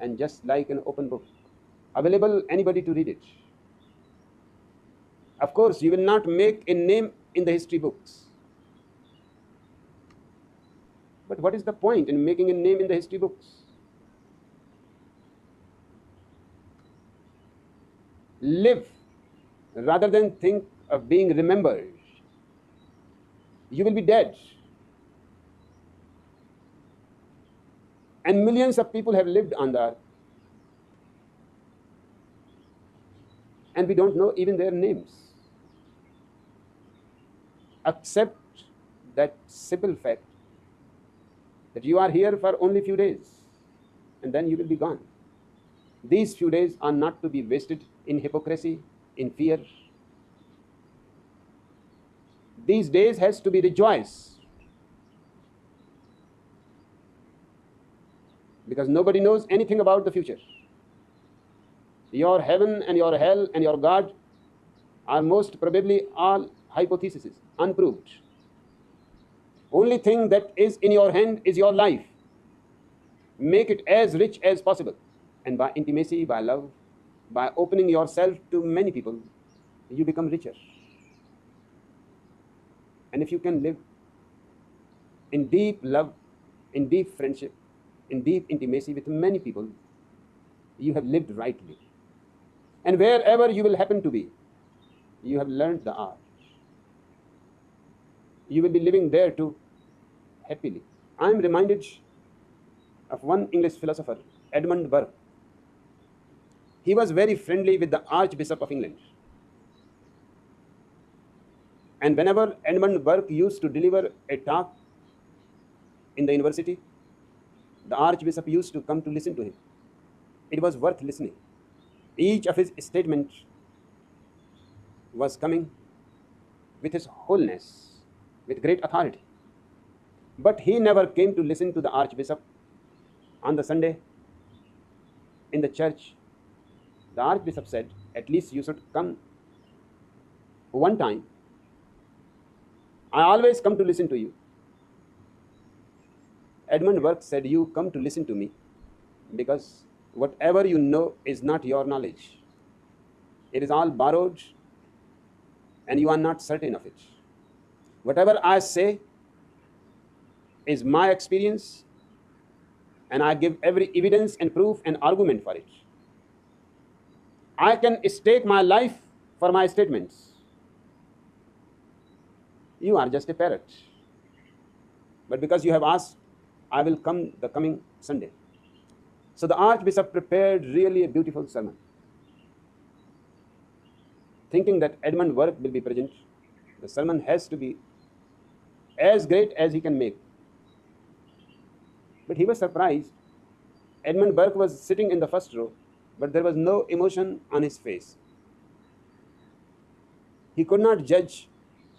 and just like an open book, available anybody to read it. Of course, you will not make a name in the history books. But what is the point in making a name in the history books? Live rather than think of being remembered. You will be dead. And millions of people have lived on the earth. And we don't know even their names. Accept that simple fact that you are here for only a few days and then you will be gone. These few days are not to be wasted in hypocrisy, in fear. These days has to be rejoiced, because nobody knows anything about the future. Your heaven and your hell and your God are most probably all hypotheses, unproved. Only thing that is in your hand is your life. Make it as rich as possible. And by intimacy, by love, by opening yourself to many people, you become richer. And if you can live in deep love, in deep friendship, in deep intimacy with many people, you have lived rightly. And wherever you will happen to be, you have learned the art. You will be living there too, happily. I am reminded of one English philosopher, Edmund Burke. He was very friendly with the Archbishop of England. And whenever Edmund Burke used to deliver a talk in the university, the Archbishop used to come to listen to him. It was worth listening. Each of his statements was coming with his wholeness, with great authority. But he never came to listen to the Archbishop on the Sunday in the church. The Archbishop said, at least you should come one time. I always come to listen to you. Edmund Burke said, you come to listen to me because whatever you know is not your knowledge. It is all borrowed and you are not certain of it. Whatever I say is my experience and I give every evidence and proof and argument for it. I can stake my life for my statements. You are just a parrot. But because you have asked, I will come the coming Sunday. So the Archbishop prepared really a beautiful sermon. Thinking that Edmund Burke will be present, the sermon has to be as great as he can make. But he was surprised. Edmund Burke was sitting in the first row, but there was no emotion on his face. He could not judge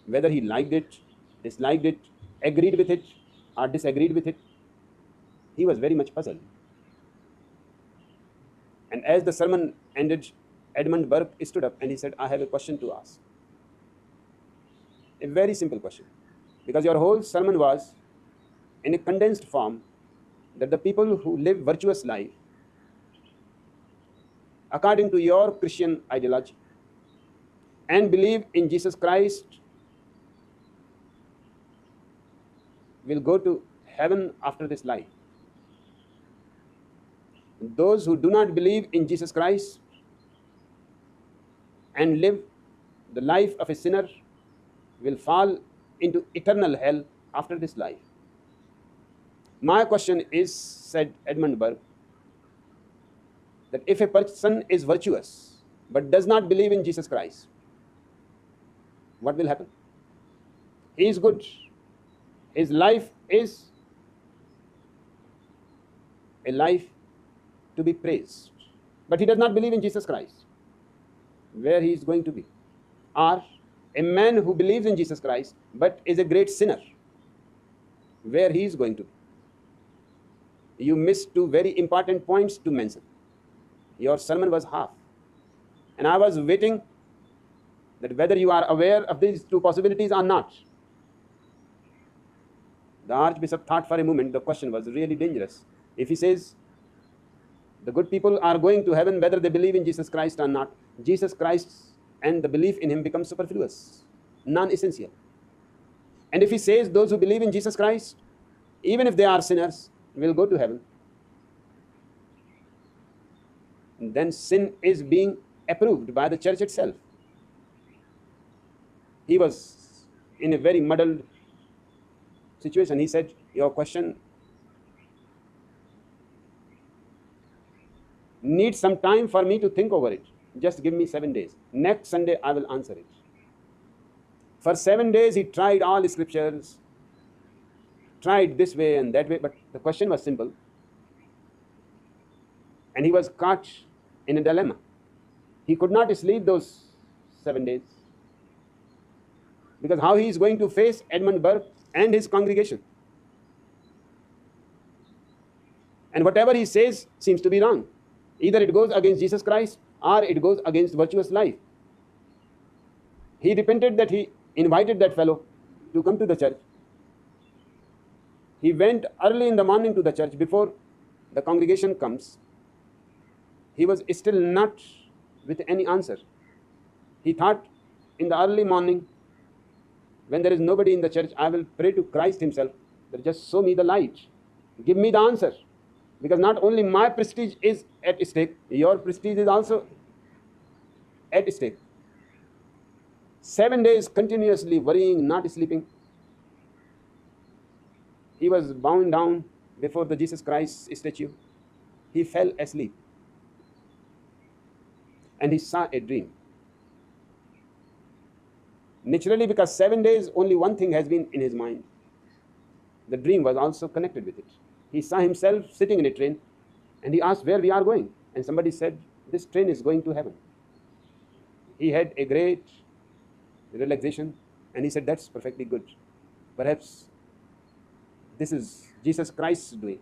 whether he liked it, disliked it, agreed with it, or disagreed with it. He was very much puzzled. And as the sermon ended, Edmund Burke stood up and he said, I have a question to ask. A very simple question. Because your whole sermon was in a condensed form that the people who live virtuous life according to your Christian ideology and believe in Jesus Christ will go to heaven after this life. Those who do not believe in Jesus Christ and live the life of a sinner will fall into eternal hell after this life. My question is, said Edmund Burke, that if a person is virtuous but does not believe in Jesus Christ, what will happen? He is good. His life is a life to be praised. But he does not believe in Jesus Christ. Where he is going to be? Or a man who believes in Jesus Christ but is a great sinner. Where he is going to be? You missed two very important points to mention. Your sermon was half. And I was waiting that whether you are aware of these two possibilities or not. The Archbishop thought for a moment the question was really dangerous. If he says The good people are going to heaven whether they believe in Jesus Christ or not. Jesus Christ and the belief in him becomes superfluous, non-essential. And if he says those who believe in Jesus Christ, even if they are sinners, will go to heaven, then sin is being approved by the church itself. He was in a very muddled situation. He said, your question needs some time for me to think over it. Just give me 7 days. Next Sunday I will answer it. For 7 days he tried all scriptures, tried this way and that way, but the question was simple. And he was caught in a dilemma. He could not sleep those 7 days. Because how he is going to face Edmund Burke and his congregation? And whatever he says seems to be wrong. Either it goes against Jesus Christ or it goes against virtuous life. He repented that he invited that fellow to come to the church. He went early in the morning to the church before the congregation comes. He was still not with any answer. He thought in the early morning, when there is nobody in the church, I will pray to Christ himself that just show me the light. Give me the answer. Because not only my prestige is at stake, your prestige is also at stake. 7 days continuously worrying, not sleeping. He was bound down before the Jesus Christ statue. He fell asleep. And he saw a dream. Naturally, because 7 days, only one thing has been in his mind. The dream was also connected with it. He saw himself sitting in a train and he asked where we are going. And somebody said, this train is going to heaven. He had a great relaxation and he said, that's perfectly good. Perhaps this is Jesus Christ's doing.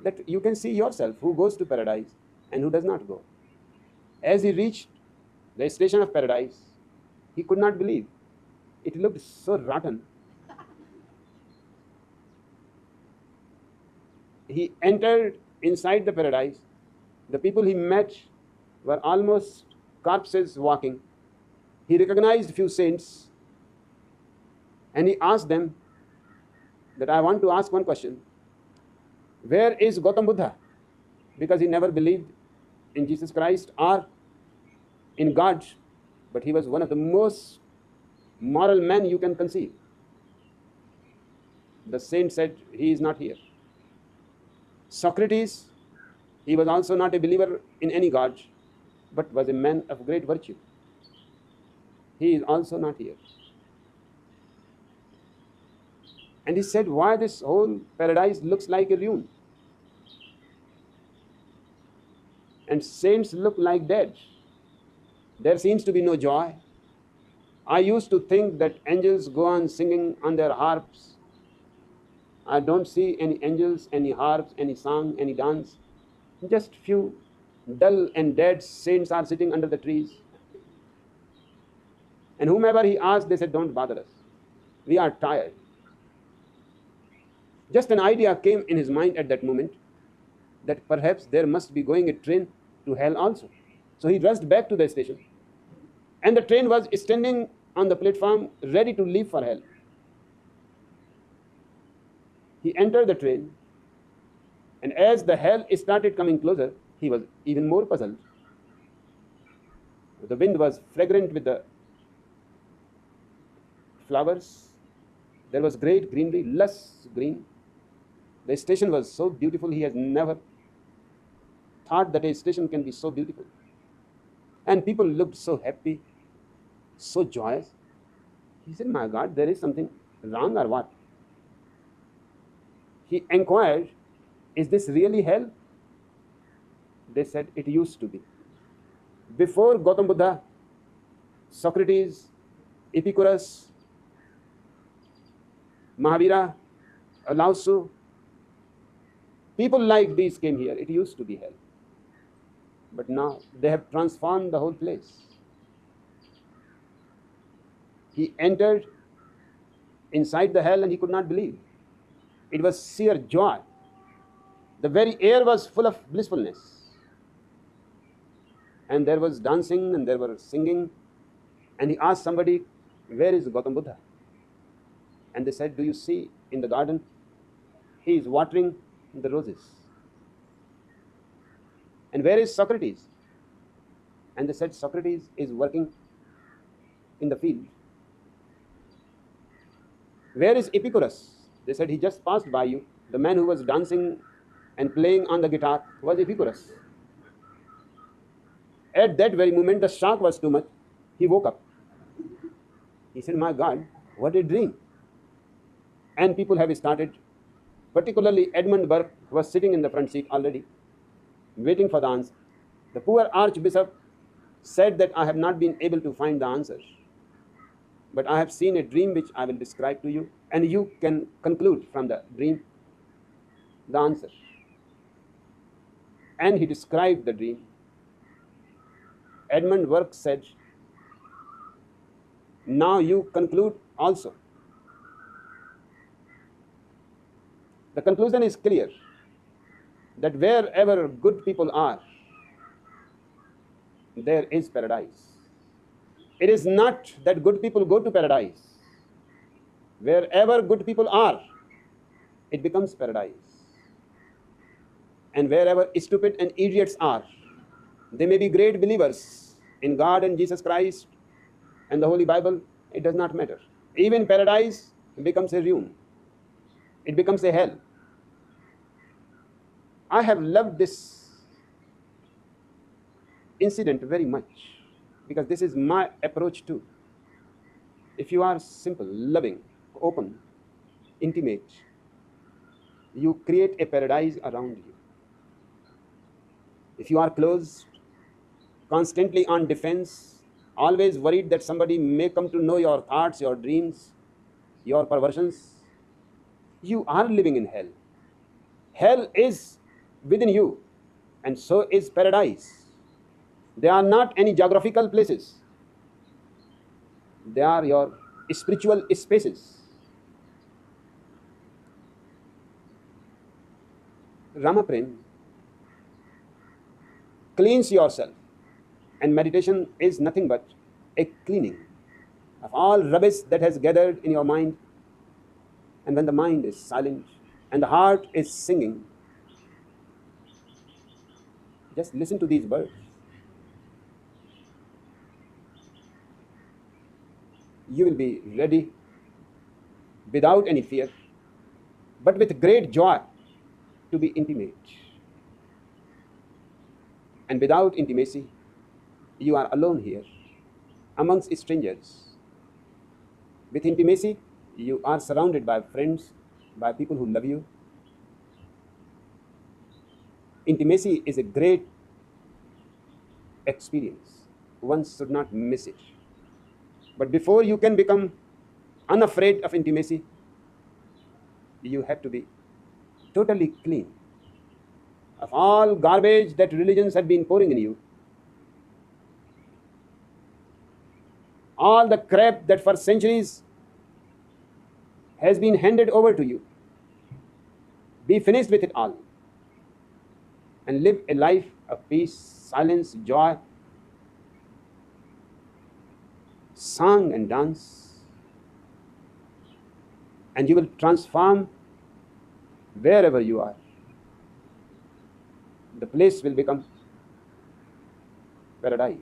That you can see yourself who goes to paradise and who does not go. As he reached the station of paradise, he could not believe. It looked so rotten. He entered inside the paradise. The people he met were almost corpses walking. He recognized few saints and he asked them that I want to ask one question. Where is Gautam Buddha? Because he never believed in Jesus Christ or in God, but he was one of the most moral men you can conceive. The saint said, he is not here. Socrates, he was also not a believer in any god, but was a man of great virtue. He is also not here. And he said, why this whole paradise looks like a ruin? And saints look like dead. There seems to be no joy. I used to think that angels go on singing on their harps. I don't see any angels, any harps, any song, any dance. Just few dull and dead saints are sitting under the trees. And whomever he asked, they said, don't bother us. We are tired. Just an idea came in his mind at that moment that perhaps there must be going a train to hell also. So he rushed back to the station. And the train was standing on the platform ready to leave for hell. He entered the train, and as the hell started coming closer, he was even more puzzled. The wind was fragrant with the flowers. There was great greenery, lush green. The station was so beautiful, he has never thought that a station can be so beautiful. And people looked so happy, so joyous. He said, my God, there is something wrong or what? He inquired, is this really hell? They said, it used to be. Before Gautam Buddha, Socrates, Epicurus, Mahavira, Lao Tzu, people like these came here. It used to be hell. But now they have transformed the whole place. He entered inside the hell and he could not believe. It was sheer joy. The very air was full of blissfulness. and there was dancing and there were singing, and he asked somebody, where is Gautam Buddha? And they said, do you see in the garden? He is watering the roses. And where is Socrates? And they said, Socrates is working in the field. Where is Epicurus? They said, he just passed by you. The man who was dancing and playing on the guitar was Epicurus. At that very moment, the shock was too much. He woke up. He said, my God, what a dream. And people have started, particularly Edmund Burke was sitting in the front seat already, waiting for the answer. The poor Archbishop said that I have not been able to find the answer, but I have seen a dream which I will describe to you, and you can conclude from the dream the answer. And he described the dream. Edmund Burke said, now you conclude also. The conclusion is clear, that wherever good people are, there is paradise. It is not that good people go to paradise. Wherever good people are, it becomes paradise. And wherever stupid and idiots are, they may be great believers in God and Jesus Christ and the Holy Bible, it does not matter. Even paradise becomes a ruin. It becomes a hell. I have loved this incident very much because this is my approach too. If you are simple, loving, open, intimate, you create a paradise around you. If you are closed, constantly on defense, always worried that somebody may come to know your thoughts, your dreams, your perversions, you are living in hell. Hell is within you, and so is paradise. They are not any geographical places. They are your spiritual spaces. Ramaprem, cleanse yourself, and meditation is nothing but a cleaning of all rubbish that has gathered in your mind. And when the mind is silent and the heart is singing, just listen to these birds. You will be ready without any fear, but with great joy to be intimate. And without intimacy, you are alone here amongst strangers. With intimacy, you are surrounded by friends, by people who love you. Intimacy is a great experience. One should not miss it. But before you can become unafraid of intimacy, you have to be totally clean of all garbage that religions have been pouring in you, all the crap that for centuries has been handed over to you. Be finished with it all and live a life of peace, silence, joy, song and dance, and you will transform wherever you are. The place will become paradise.